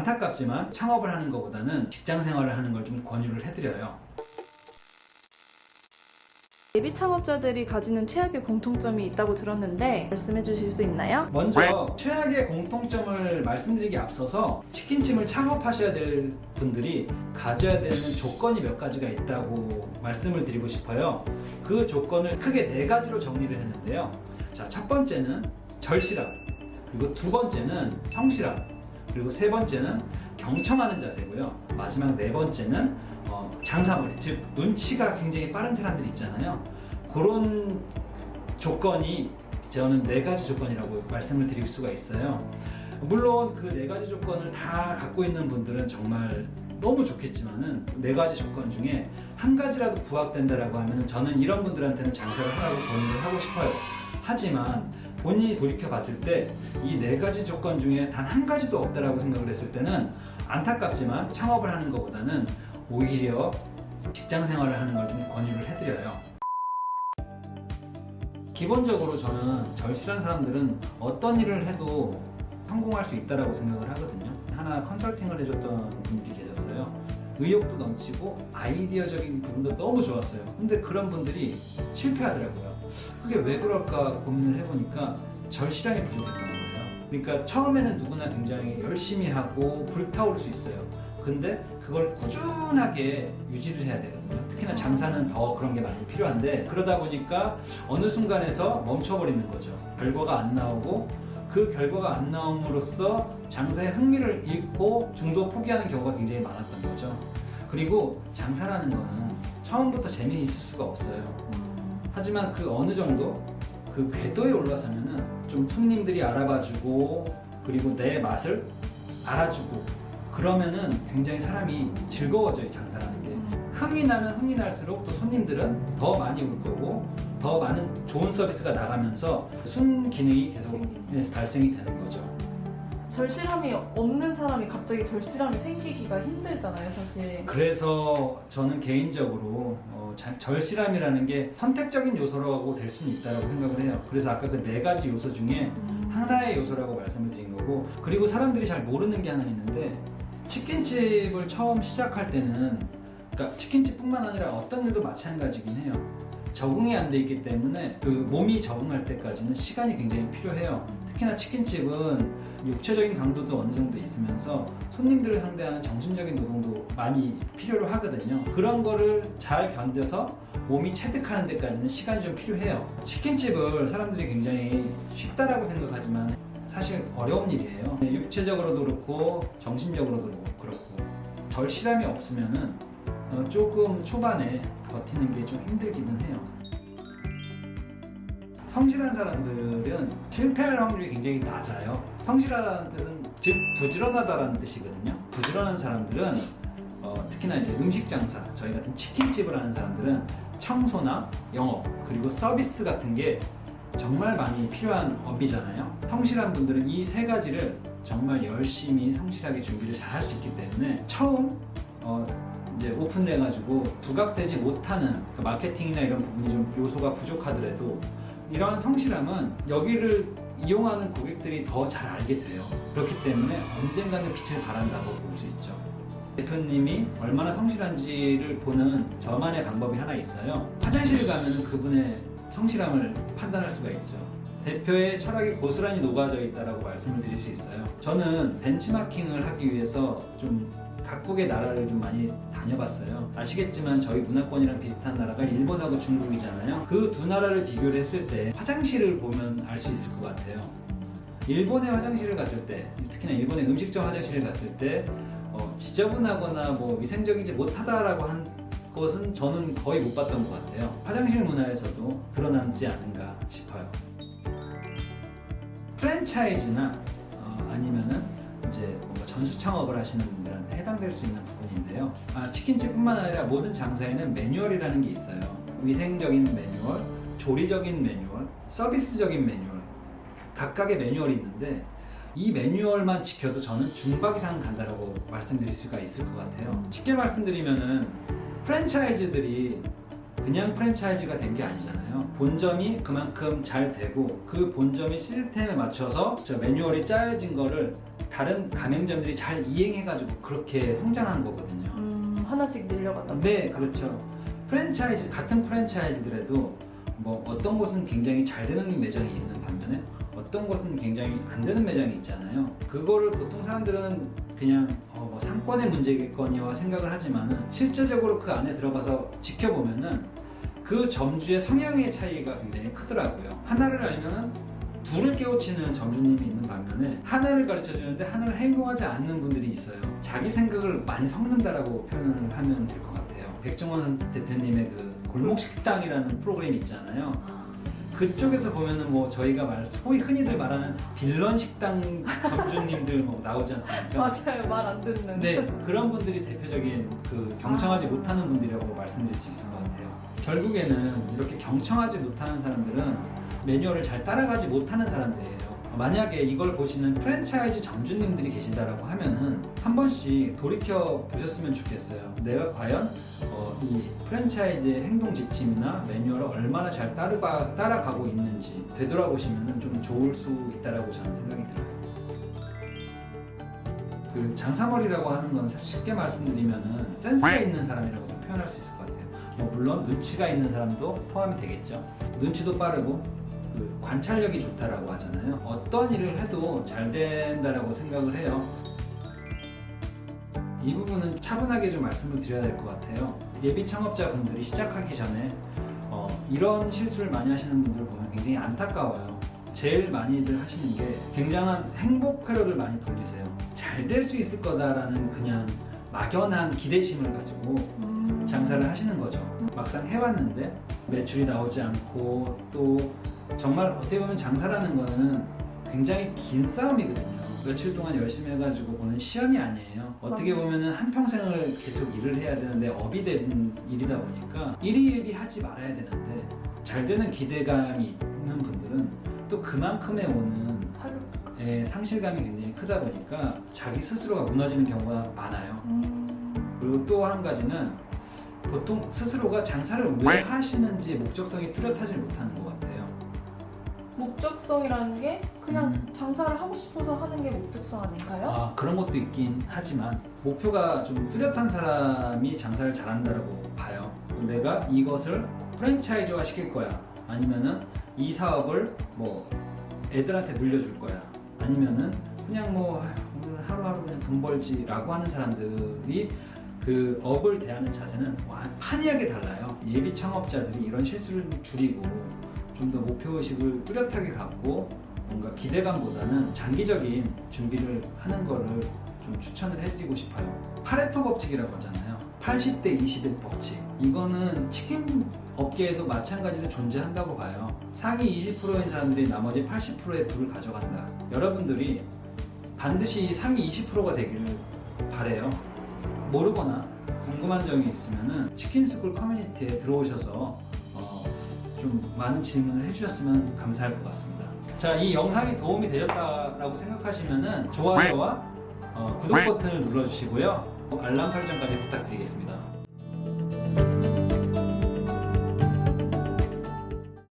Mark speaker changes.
Speaker 1: 안타깝지만 창업을 하는 것보다는 직장 생활을 하는 걸 좀 권유를 해드려요.
Speaker 2: 예비 창업자들이 가지는 최악의 공통점이 있다고 들었는데 말씀해 주실 수 있나요?
Speaker 1: 먼저 최악의 공통점을 말씀드리기 앞서서 치킨집을 창업하셔야 될 분들이 가져야 되는 조건이 몇 가지가 있다고 말씀을 드리고 싶어요. 그 조건을 크게 4가지로 정리를 했는데요. 자, 첫 번째는 절실함, 그리고 두 번째는 성실함, 그리고 세 번째는 경청하는 자세고요. 마지막 4번째는 장사머리, 즉 눈치가 굉장히 빠른 사람들이 있잖아요. 그런 조건이 저는 4가지 조건이라고 말씀을 드릴 수가 있어요. 물론 그 4가지 조건을 다 갖고 있는 분들은 정말 너무 좋겠지만은 4가지 조건 중에 한 가지라도 부합된다라고 하면 저는 이런 분들한테는 장사를 하라고 권유를 하고 싶어요. 하지만 본인이 돌이켜 봤을 때 이 4가지 조건 중에 단 한 가지도 없다라고 생각을 했을 때는 안타깝지만 창업을 하는 것보다는 오히려 직장 생활을 하는 걸 좀 권유를 해드려요. 기본적으로 저는 절실한 사람들은 어떤 일을 해도 성공할 수 있다고 생각을 하거든요. 하나 컨설팅을 해줬던 분들이 계셨어요. 의욕도 넘치고 아이디어적인 부분도 너무 좋았어요. 근데 그런 분들이 실패하더라고요. 그게 왜 그럴까 고민을 해보니까 절실함이 부족했던 거예요. 그러니까 처음에는 누구나 굉장히 열심히 하고 불타오를 수 있어요. 근데 그걸 꾸준하게 유지를 해야 되거든요. 특히나 장사는 더 그런 게 많이 필요한데 그러다 보니까 어느 순간에서 멈춰버리는 거죠. 결과가 안 나오고 그 결과가 안 나옴으로써 장사의 흥미를 잃고 중도 포기하는 경우가 굉장히 많았던 거죠. 그리고 장사라는 거는 처음부터 재미있을 수가 없어요. 하지만 그 어느 정도 그 궤도에 올라서면은 좀 손님들이 알아봐주고 그리고 내 맛을 알아주고 그러면은 굉장히 사람이 즐거워져요. 장사라는 게 흥이 나면 흥이 날수록 또 손님들은 더 많이 올 거고 더 많은 좋은 서비스가 나가면서 순기능이 계속 발생이 되는 거죠.
Speaker 2: 절실함이 없는 사람이 갑자기 절실함이 생기기가 힘들잖아요, 사실.
Speaker 1: 그래서 저는 개인적으로 절실함이라는 게 선택적인 요소라고 될 수는 있다고 생각을 해요. 그래서 아까 그 4가지 요소 중에 하나의 요소라고 말씀을 드린 거고, 그리고 사람들이 잘 모르는 게 하나 있는데 치킨집을 처음 시작할 때는, 그러니까 치킨집뿐만 아니라 어떤 일도 마찬가지긴 해요. 적응이 안 돼 있기 때문에 그 몸이 적응할 때까지는 시간이 굉장히 필요해요. 특히나 치킨집은 육체적인 강도도 어느 정도 있으면서 손님들을 상대하는 정신적인 노동도 많이 필요로 하거든요. 그런 거를 잘 견뎌서 몸이 체득하는 데까지는 시간이 좀 필요해요. 치킨집을 사람들이 굉장히 쉽다라고 생각하지만 사실 어려운 일이에요. 육체적으로도 그렇고 정신적으로도 그렇고 절실함이 없으면은 조금 초반에 버티는 게 좀 힘들기는 해요. 성실한 사람들은 실패할 확률이 굉장히 낮아요. 성실하다는 뜻은 즉 부지런하다라는 뜻이거든요. 부지런한 사람들은 특히나 이제 음식 장사, 저희 같은 치킨집을 하는 사람들은 청소나 영업 그리고 서비스 같은 게 정말 많이 필요한 업이잖아요. 성실한 분들은 이 3가지를 정말 열심히 성실하게 준비를 잘 할 수 있기 때문에 처음 이제 오픈을 해가지고 부각되지 못하는 그 마케팅이나 이런 부분이 좀 요소가 부족하더라도 이러한 성실함은 여기를 이용하는 고객들이 더 잘 알게 돼요. 그렇기 때문에 언젠가는 빛을 발한다고 볼 수 있죠. 대표님이 얼마나 성실한지를 보는 저만의 방법이 하나 있어요. 화장실을 가면 그분의 성실함을 판단할 수가 있죠. 대표의 철학이 고스란히 녹아져 있다고 말씀을 드릴 수 있어요. 저는 벤치마킹을 하기 위해서 좀 각국의 나라를 좀 많이 다녀봤어요. 아시겠지만 저희 문화권이랑 비슷한 나라가 일본하고 중국이잖아요. 그 두 나라를 비교를 했을 때 화장실을 보면 알 수 있을 것 같아요. 일본의 화장실을 갔을 때, 특히나 일본의 음식점 화장실을 갔을 때 지저분하거나 뭐 위생적이지 못하다라고 한 것은 저는 거의 못 봤던 것 같아요. 화장실 문화에서도 드러나지 않은가 싶어요. 프랜차이즈나 아니면은 이제 뭔가 전수 창업을 하시는 분들한테 해당될 수 있는 부분인데요. 치킨집뿐만 아니라 모든 장사에는 매뉴얼이라는 게 있어요. 위생적인 매뉴얼, 조리적인 매뉴얼, 서비스적인 매뉴얼, 각각의 매뉴얼이 있는데 이 매뉴얼만 지켜도 저는 중박 이상 간다라고 말씀드릴 수가 있을 것 같아요. 쉽게 말씀드리면은 프랜차이즈들이 그냥 프랜차이즈가 된 게 아니잖아요. 본점이 그만큼 잘 되고 그 본점이 시스템에 맞춰서 저 매뉴얼이 짜여진 거를 다른 가맹점들이 잘 이행해가지고 그렇게 성장한 거거든요.
Speaker 2: 하나씩 늘려가다.
Speaker 1: 네, 그렇죠. 프랜차이즈, 같은 프랜차이즈들에도 뭐 어떤 곳은 굉장히 잘 되는 매장이 있는 반면에 어떤 곳은 굉장히 안 되는 매장이 있잖아요. 그거를 보통 사람들은 그냥 뭐 상권의 문제겠거니와 생각을 하지만은 실제적으로 그 안에 들어가서 지켜보면은 그 점주의 성향의 차이가 굉장히 크더라고요. 하나를 알면은 둘을 깨우치는 점주님이 있는 반면에 하나를 가르쳐 주는데 하나를 행동하지 않는 분들이 있어요. 자기 생각을 많이 섞는다라고 표현을 하면 될 것 같아요. 백종원 대표님의 그 골목식당이라는 프로그램이 있잖아요. 그쪽에서 보면은 뭐 저희가 소위 흔히들 말하는 빌런 식당 점주님들 뭐 나오지 않습니까?
Speaker 2: 맞아요. 말 안 듣는.
Speaker 1: 네, 그런 분들이 대표적인 그 경청하지 못하는 분들이라고 말씀드릴 수 있을 것 같아요. 결국에는 이렇게 경청하지 못하는 사람들은 매뉴얼을 잘 따라가지 못하는 사람들이에요. 만약에 이걸 보시는 프랜차이즈 점주님들이 계신다라고 하면은 한 번씩 돌이켜 보셨으면 좋겠어요. 내가 과연 이 프랜차이즈의 행동 지침이나 매뉴얼을 얼마나 잘 따라가고 있는지 되돌아보시면 좀 좋을 수 있다라고 저는 생각이 들어요. 그 장사머리라고 하는 건 쉽게 말씀드리면은 센스가 있는 사람이라고 좀 표현할 수 있을 것 같아요. 뭐 물론 눈치가 있는 사람도 포함이 되겠죠. 눈치도 빠르고 그 관찰력이 좋다라고 하잖아요. 어떤 일을 해도 잘 된다라고 생각을 해요. 이 부분은 차분하게 좀 말씀을 드려야 될 것 같아요. 예비 창업자분들이 시작하기 전에 이런 실수를 많이 하시는 분들을 보면 굉장히 안타까워요. 제일 많이들 하시는 게 굉장한 행복 회로를 많이 돌리세요. 잘 될 수 있을 거다라는 그냥 막연한 기대심을 가지고 장사를 하시는 거죠. 막상 해봤는데 매출이 나오지 않고 또 정말 어떻게 보면 장사라는 거는 굉장히 긴 싸움이거든요. 며칠 동안 열심히 해가지고 보는 시험이 아니에요. 어떻게 보면은 한평생을 계속 일을 해야 되는데 업이 된 일이다 보니까 일일이 하지 말아야 되는데 잘 되는 기대감이 있는 분들은 또 그만큼의 오는 상실감이 굉장히 크다 보니까 자기 스스로가 무너지는 경우가 많아요. 그리고 또 한 가지는 보통 스스로가 장사를 왜 하시는지 목적성이 뚜렷하지 못하는 것 같아요.
Speaker 2: 목적성이라는 게 그냥 장사를 하고 싶어서 하는 게 목적성 아닌가요?
Speaker 1: 그런 것도 있긴 하지만 목표가 좀 뚜렷한 사람이 장사를 잘한다고 봐요. 내가 이것을 프랜차이즈화 시킬 거야. 아니면은 이 사업을 뭐 애들한테 물려줄 거야. 아니면은 그냥 뭐 오늘 하루하루 그냥 돈 벌지라고 하는 사람들이 그 업을 대하는 자세는 판이하게 달라요. 예비 창업자들이 이런 실수를 줄이고 좀 더 목표의식을 뚜렷하게 갖고 뭔가 기대감보다는 장기적인 준비를 하는 거를 좀 추천을 해드리고 싶어요. 파레토 법칙이라고 하잖아요. 80대 20의 법칙. 이거는 치킨 업계에도 마찬가지로 존재한다고 봐요. 상위 20%인 사람들이 나머지 80%의 부를 가져간다. 여러분들이 반드시 상위 20%가 되길 바래요. 모르거나 궁금한 점이 있으면은 치킨스쿨 커뮤니티에 들어오셔서 좀 많은 질문을 해주셨으면 감사할 것 같습니다. 자, 이 영상이 도움이 되셨다라고 생각하시면은 좋아요와 구독 버튼을 눌러주시고요. 알람 설정까지 부탁드리겠습니다.